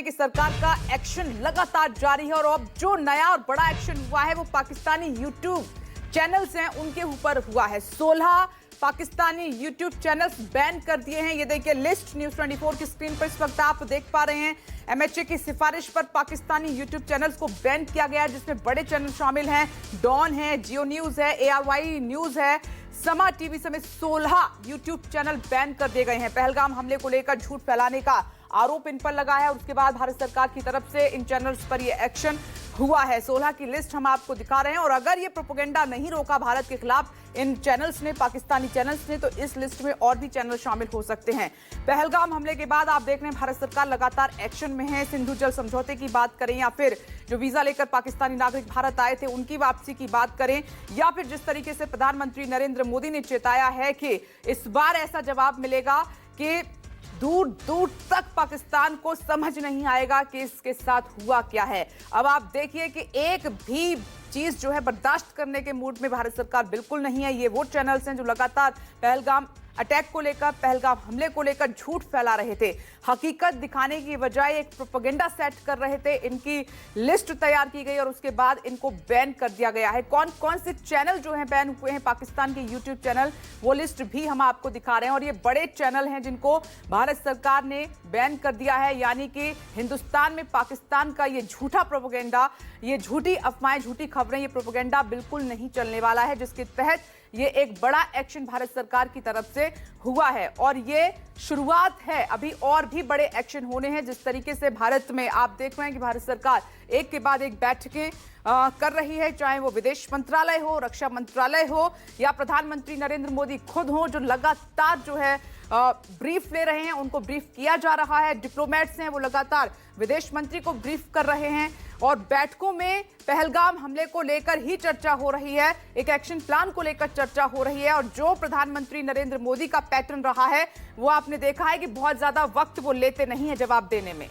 कि सरकार का एक्शन लगातार जारी है और अब जो नया और बड़ा एक्शन हुआ है वो पाकिस्तानी यूट्यूब चैनल्स हैं उनके ऊपर हुआ है। 16 पाकिस्तानी यूट्यूब चैनल्स बैन कर दिए हैं। ये देखिए लिस्ट न्यूज 24 की स्क्रीन पर इस वक्त आप देख पा रहे हैं। एमएचए की सिफारिश पर पाकिस्तानी यूट्यूब चैनल्स को बैन किया गया है, जिसमें बड़े चैनल शामिल हैं। डॉन है, जियो न्यूज है, ARY न्यूज है, समा टीवी समेत 16 यूट्यूब चैनल बैन कर दिए गए हैं। पहलगाम हमले को लेकर झूठ फैलाने का आरोप इन पर लगा है और उसके बाद भारत सरकार की तरफ से इन चैनल्स पर यह एक्शन हुआ है। 16 की लिस्ट हम आपको दिखा रहे हैं और अगर ये प्रोपेगेंडा नहीं रोका भारत के खिलाफ इन चैनल्स ने, पाकिस्तानी चैनल्स ने, तो इस लिस्ट में और भी चैनल शामिल हो सकते हैं। पहलगाम हमले के बाद आप देख रहे हैं भारत सरकार लगातार एक्शन में है। सिंधु जल समझौते की बात करें या फिर जो वीजा लेकर पाकिस्तानी नागरिक भारत आए थे उनकी वापसी की बात करें, या फिर जिस तरीके से प्रधानमंत्री नरेंद्र मोदी ने चेताया है कि इस बार ऐसा जवाब मिलेगा कि दूर दूर तक पाकिस्तान को समझ नहीं आएगा कि इसके साथ हुआ क्या है। अब आप देखिए कि एक भी चीज जो है बर्दाश्त करने के मूड में भारत सरकार बिल्कुल नहीं है। ये वो चैनल्स हैं जो लगातार पहलगाम अटैक को लेकर, पहलगाम हमले को लेकर झूठ फैला रहे थे। हकीकत दिखाने की बजाय एक प्रोपेगेंडा सेट कर रहे थे। इनकी लिस्ट तैयार की गई और उसके बाद इनको बैन कर दिया गया है। कौन कौन से चैनल जो हैं बैन हुए हैं पाकिस्तान के यूट्यूब चैनल, वो लिस्ट भी हम आपको दिखा रहे हैं। और ये बड़े चैनल हैं जिनको भारत सरकार ने बैन कर दिया है, यानी कि हिंदुस्तान में पाकिस्तान का ये झूठा प्रोपेगेंडा, ये झूठी अफवाहें, झूठी खबरें, ये प्रोपेगेंडा बिल्कुल नहीं चलने वाला है, जिसके तहत ये एक बड़ा एक्शन भारत सरकार की तरफ से हुआ है। और ये शुरुआत है, अभी और भी बड़े एक्शन होने हैं। जिस तरीके से भारत में आप देख रहे हैं कि भारत सरकार एक के बाद एक बैठकें कर रही है, चाहे वो विदेश मंत्रालय हो, रक्षा मंत्रालय हो या प्रधानमंत्री नरेंद्र मोदी खुद हो, जो लगातार जो है ब्रीफ ले रहे हैं, उनको ब्रीफ किया जा रहा है। डिप्लोमेट्स हैं वो लगातार विदेश मंत्री को ब्रीफ कर रहे हैं और बैठकों में पहलगाम हमले को लेकर ही चर्चा हो रही है, एक एक्शन प्लान को लेकर चर्चा हो रही है। और जो प्रधानमंत्री नरेंद्र मोदी का पैटर्न रहा है वो आपने देखा है कि बहुत ज्यादा वक्त वो लेते नहीं है जवाब देने में।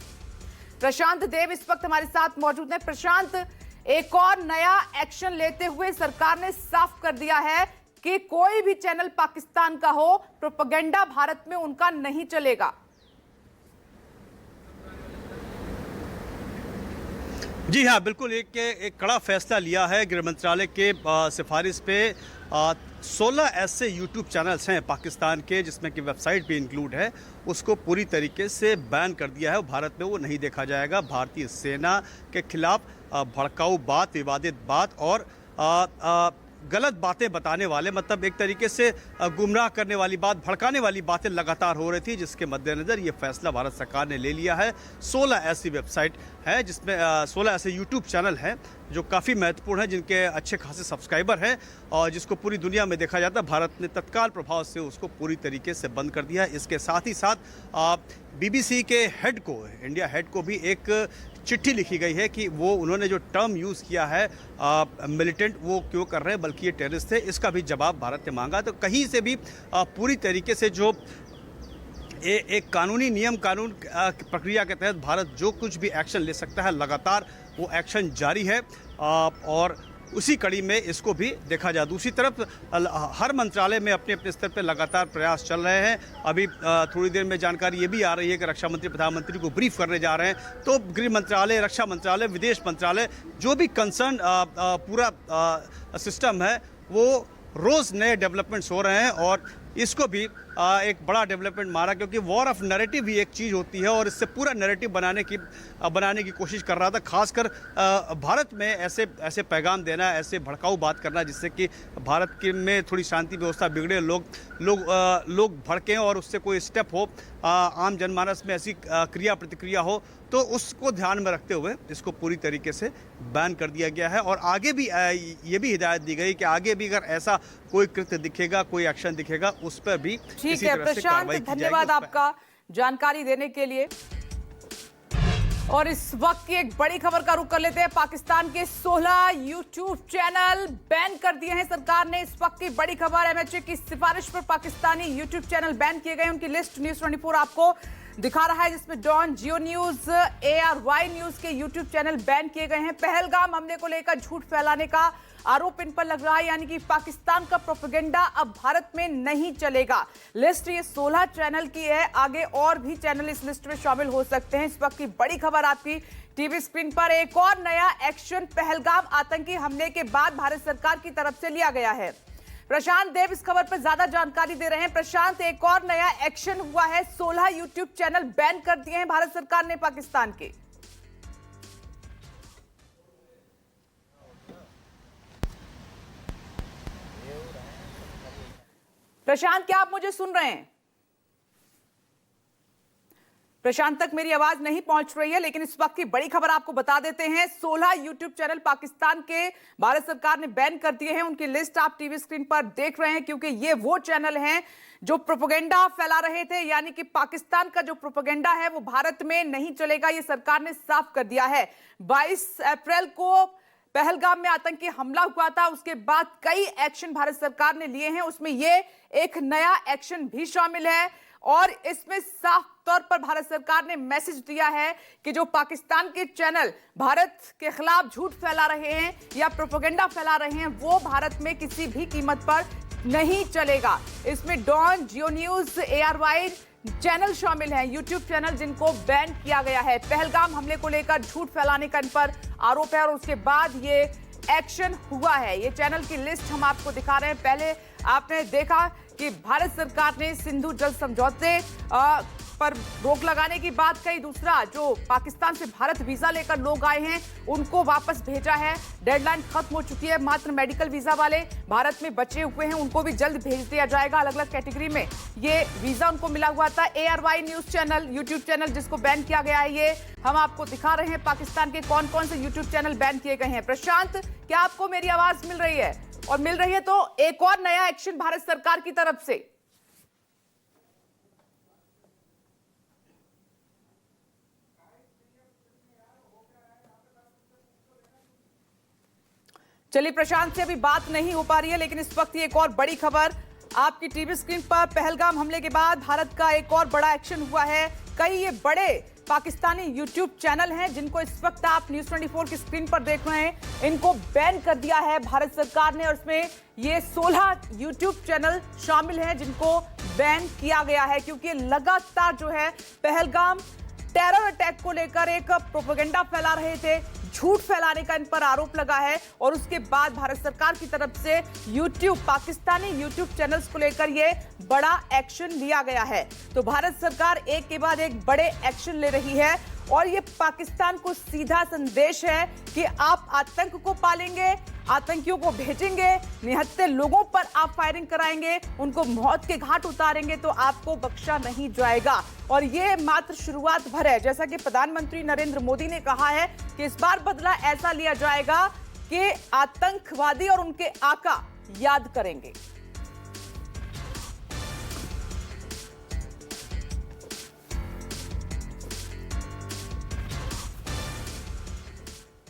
प्रशांत देव इस वक्त हमारे साथ मौजूद हैं। प्रशांत, एक और नया एक्शन लेते हुए सरकार ने साफ कर दिया है कि कोई भी चैनल पाकिस्तान का हो, प्रोपेगेंडा भारत में उनका नहीं चलेगा। जी हाँ, बिल्कुल एक कड़ा फैसला लिया है गृह मंत्रालय के सिफारिश पे। 16 ऐसे यूट्यूब चैनल्स हैं पाकिस्तान के जिसमें कि वेबसाइट भी इंक्लूड है, उसको पूरी तरीके से बैन कर दिया है और भारत में वो नहीं देखा जाएगा। भारतीय सेना के खिलाफ भड़काऊ बात, विवादित बात और गलत बातें बताने वाले, मतलब एक तरीके से गुमराह करने वाली बात, भड़काने वाली बातें लगातार हो रही थी, जिसके मद्देनज़र ये फैसला भारत सरकार ने ले लिया है। 16 ऐसी वेबसाइट है जिसमें 16 ऐसे यूट्यूब चैनल हैं जो काफ़ी महत्वपूर्ण हैं, जिनके अच्छे खासे सब्सक्राइबर हैं और जिसको पूरी दुनिया में देखा जाता है। भारत ने तत्काल प्रभाव से उसको पूरी तरीके से बंद कर दिया है। इसके साथ ही साथ BBC के हेड को, इंडिया हेड को भी एक चिट्ठी लिखी गई है कि वो उन्होंने जो टर्म यूज़ किया है मिलिटेंट, वो क्यों कर रहे हैं, बल्कि ये टेररिस्ट थे। इसका भी जवाब भारत ने मांगा। तो कहीं से भी पूरी तरीके से जो एक कानूनी नियम, कानून प्रक्रिया के तहत भारत जो कुछ भी एक्शन ले सकता है, लगातार वो एक्शन जारी है और उसी कड़ी में इसको भी देखा जाए। दूसरी तरफ हर मंत्रालय में अपने अपने स्तर पर लगातार प्रयास चल रहे हैं। अभी थोड़ी देर में जानकारी ये भी आ रही है कि रक्षा मंत्री प्रधानमंत्री को ब्रीफ करने जा रहे हैं। तो गृह मंत्रालय, रक्षा मंत्रालय, विदेश मंत्रालय, जो भी कंसर्न पूरा सिस्टम है, वो रोज़ नए डेवलपमेंट्स हो रहे हैं और इसको भी एक बड़ा डेवलपमेंट मारा, क्योंकि वॉर ऑफ नैरेटिव भी एक चीज़ होती है और इससे पूरा नैरेटिव बनाने की कोशिश कर रहा था। खासकर भारत में ऐसे पैगाम देना, ऐसे भड़काऊ बात करना जिससे कि भारत के में थोड़ी शांति व्यवस्था बिगड़े, लोग भड़कें और उससे कोई स्टेप हो, आम जनमानस में ऐसी क्रिया प्रतिक्रिया हो, तो उसको ध्यान में रखते हुए इसको पूरी तरीके से बैन कर दिया गया है। और आगे भी ये भी हिदायत दी गई कि आगे भी अगर ऐसा कोई कृत्य दिखेगा, कोई एक्शन दिखेगा, उस पर भी ठीक है। प्रशांत, धन्यवाद आपका जानकारी देने के लिए। और इस वक्त की एक बड़ी खबर का रुख कर लेते हैं। पाकिस्तान के 16 यूट्यूब चैनल बैन कर दिए हैं सरकार ने। इस वक्त की बड़ी खबर, एमएचए की सिफारिश पर पाकिस्तानी यूट्यूब चैनल बैन किए गए, उनकी लिस्ट न्यूज 24 आपको दिखा रहा है, जिसमें डॉन, जियो न्यूज, ARY न्यूज के यूट्यूब चैनल बैन किए गए हैं। पहलगाम हमले को लेकर झूठ फैलाने का आरोप इन पर लग रहा है, यानी कि पाकिस्तान का प्रोपेगेंडा अब भारत में नहीं चलेगा। लिस्ट ये 16 चैनल की है, आगे और भी चैनल इस लिस्ट में शामिल हो सकते हैं। इस वक्त की बड़ी खबर आपकी टीवी स्क्रीन पर, एक और नया एक्शन पहलगाम आतंकी हमले के बाद भारत सरकार की तरफ से लिया गया है। प्रशांत देव इस खबर पर ज्यादा जानकारी दे रहे हैं। प्रशांत, एक और नया एक्शन हुआ है, 16 यूट्यूब चैनल बैन कर दिए हैं भारत सरकार ने पाकिस्तान के। प्रशांत, क्या आप मुझे सुन रहे हैं? प्रशांत तक मेरी आवाज नहीं पहुंच रही है, लेकिन इस वक्त की बड़ी खबर आपको बता देते हैं। 16 यूट्यूब चैनल पाकिस्तान के भारत सरकार ने बैन कर दिए हैं। उनकी लिस्ट आप टीवी स्क्रीन पर देख रहे हैं, क्योंकि ये वो चैनल हैं जो प्रोपेगेंडा फैला रहे थे, यानी कि पाकिस्तान का जो प्रोपेगेंडा है वो भारत में नहीं चलेगा, ये सरकार ने साफ कर दिया है। 22 अप्रैल को पहलगाम में आतंकी हमला हुआ था, उसके बाद कई एक्शन भारत सरकार ने लिए हैं, उसमें ये एक नया एक्शन भी शामिल है। और इसमें साफ तौर पर भारत सरकार ने मैसेज दिया है कि जो पाकिस्तान के चैनल भारत के खिलाफ झूठ फैला रहे हैं या प्रोपेगेंडा फैला रहे हैं, वो भारत में किसी भी कीमत पर नहीं चलेगा। इसमें डॉन, जियो न्यूज, ARY चैनल शामिल हैं, यूट्यूब चैनल जिनको बैन किया गया है। पहलगाम हमले को लेकर झूठ फैलाने का इन पर आरोप है और उसके बाद ये एक्शन हुआ है। ये चैनल की लिस्ट हम आपको दिखा रहे हैं। पहले आपने देखा कि भारत सरकार ने सिंधु जल समझौते पर रोक लगाने की बात कही। दूसरा, जो पाकिस्तान से भारत वीजा लेकर लोग आए हैं उनको वापस भेजा है, डेडलाइन खत्म हो चुकी है। मात्र मेडिकल वीजा वाले भारत में बचे हुए हैं, उनको भी जल्द भेज दिया जाएगा। अलग अलग कैटेगरी में ये वीजा उनको मिला हुआ था। ARY news channel, YouTube channel जिसको बैन किया गया है, ये हम आपको दिखा रहे हैं पाकिस्तान के कौन कौन से यूट्यूब चैनल बैन किए गए हैं। प्रशांत, क्या आपको मेरी आवाज मिल रही है? और मिल रही है तो एक और नया एक्शन भारत सरकार की तरफ से। चलिए, प्रशांत से अभी बात नहीं हो पा रही है, लेकिन इस वक्त एक और बड़ी खबर आपकी टीवी स्क्रीन पर। पहलगाम हमले के बाद भारत का एक और बड़ा एक्शन हुआ है। कई ये बड़े पाकिस्तानी यूट्यूब चैनल हैं जिनको इस वक्त आप न्यूज़ 24 की स्क्रीन पर देख रहे हैं, इनको बैन कर दिया है भारत सरकार ने। और इसमें ये 16 यूट्यूब चैनल शामिल हैं जिनको बैन किया गया है, क्योंकि लगातार जो है पहलगाम टेरर अटैक को लेकर एक प्रोपेगेंडा फैला रहे थे, झूठ फैलाने का इन पर आरोप लगा है। और उसके बाद भारत सरकार की तरफ से यूट्यूब, पाकिस्तानी यूट्यूब चैनल्स को लेकर ये बड़ा एक्शन लिया गया है। तो भारत सरकार एक के बाद एक बड़े एक्शन ले रही है और ये पाकिस्तान को सीधा संदेश है कि आप आतंक को पालेंगे, आतंकियों को भेजेंगे, निहत्थे लोगों पर आप फायरिंग कराएंगे, उनको मौत के घाट उतारेंगे तो आपको बख्शा नहीं जाएगा। और ये मात्र शुरुआत भर है। जैसा कि प्रधानमंत्री नरेंद्र मोदी ने कहा है कि इस बार बदला ऐसा लिया जाएगा कि आतंकवादी और उनके आका याद करेंगे।